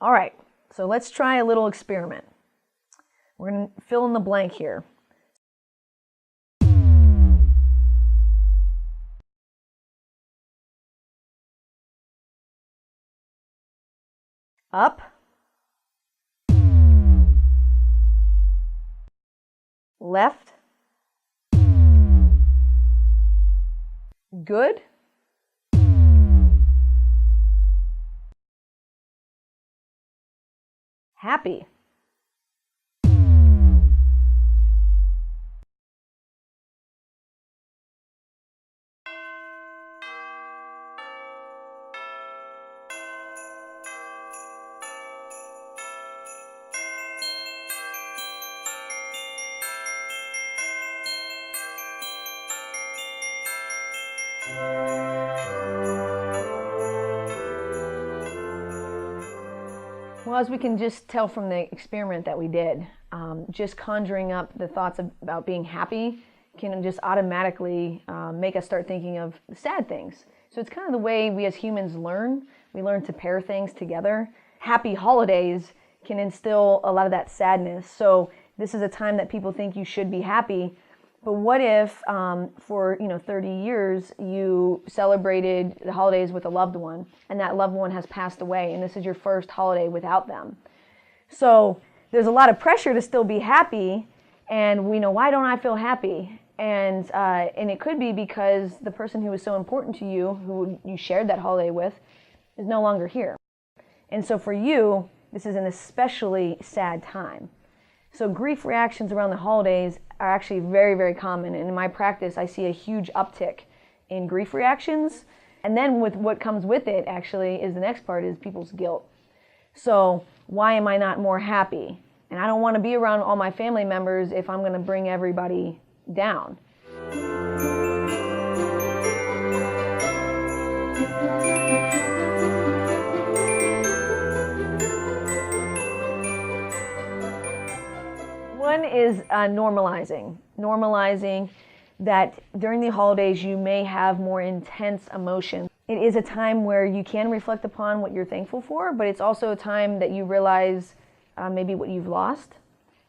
All right, so let's try a little experiment. We're going to fill in the blank here. Up, left, good, happy, well, as we can just tell from the experiment that we did, just conjuring up the thoughts about being happy can just automatically make us start thinking of sad things. So it's kind of the way we as humans learn. We learn to pair things together. Happy holidays can instill a lot of that sadness. So this is a time that people think you should be happy. But what if for 30 years you celebrated the holidays with a loved one and that loved one has passed away and this is your first holiday without them? So there's a lot of pressure to still be happy, and we know, why don't I feel happy? And it could be because the person who was so important to you, who you shared that holiday with, is no longer here. And so for you, this is an especially sad time. So grief reactions around the holidays are actually very, very common. And in my practice, I see a huge uptick in grief reactions. And then with what comes with it, actually, is the next part is people's guilt. So why am I not more happy? And I don't want to be around all my family members if I'm going to bring everybody down. One is normalizing. Normalizing that during the holidays you may have more intense emotions. It is a time where you can reflect upon what you're thankful for, but it's also a time that you realize maybe what you've lost.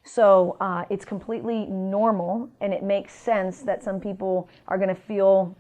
So it's completely normal, and it makes sense that some people are going to feel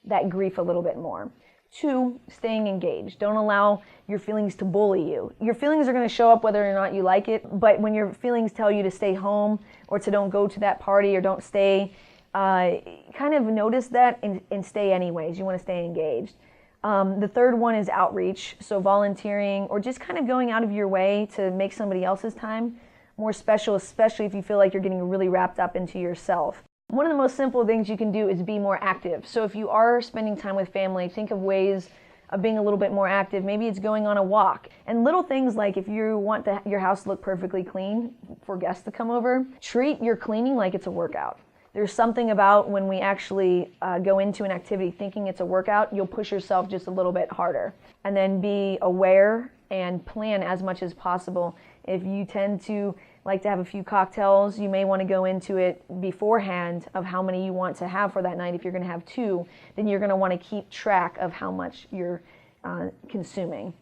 that grief a little bit more. 2, staying engaged. Don't allow your feelings to bully you. Your feelings are going to show up whether or not you like it, but when your feelings tell you to stay home or to don't go to that party or don't stay, kind of notice that and stay anyways. You want to stay engaged. The third one is outreach, so volunteering or just kind of going out of your way to make somebody else's time more special, especially if you feel like you're getting really wrapped up into yourself. One of the most simple things you can do is be more active. So if you are spending time with family, think of ways of being a little bit more active. Maybe it's going on a walk. And little things like if you want your house to look perfectly clean for guests to come over, treat your cleaning like it's a workout. There's something about when we actually go into an activity thinking it's a workout, you'll push yourself just a little bit harder. And then be aware and plan as much as possible. If you tend to like to have a few cocktails, you may want to go into it beforehand of how many you want to have for that night. If you're going to have 2, then you're going to want to keep track of how much you're consuming.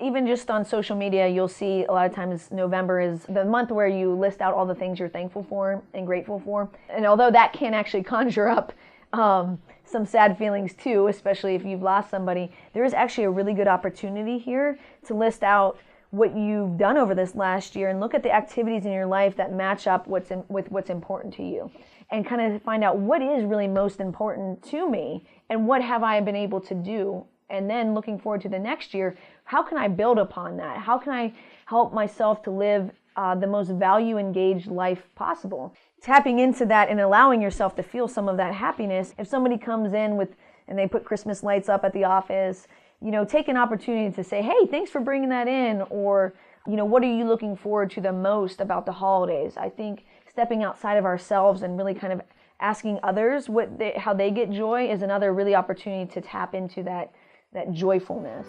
Even just on social media, you'll see a lot of times November is the month where you list out all the things you're thankful for and grateful for. And although that can actually conjure up some sad feelings too, especially if you've lost somebody, there is actually a really good opportunity here to list out what you've done over this last year and look at the activities in your life that match up with what's important to you, and kind of find out what is really most important to me and what have I been able to do. And then looking forward to the next year, how can I build upon that? How can I help myself to live the most value-engaged life possible? Tapping into that and allowing yourself to feel some of that happiness. If somebody comes in and they put Christmas lights up at the office, take an opportunity to say, hey, thanks for bringing that in, or, what are you looking forward to the most about the holidays? I think stepping outside of ourselves and really kind of asking others how they get joy is another really opportunity to tap into that joyfulness.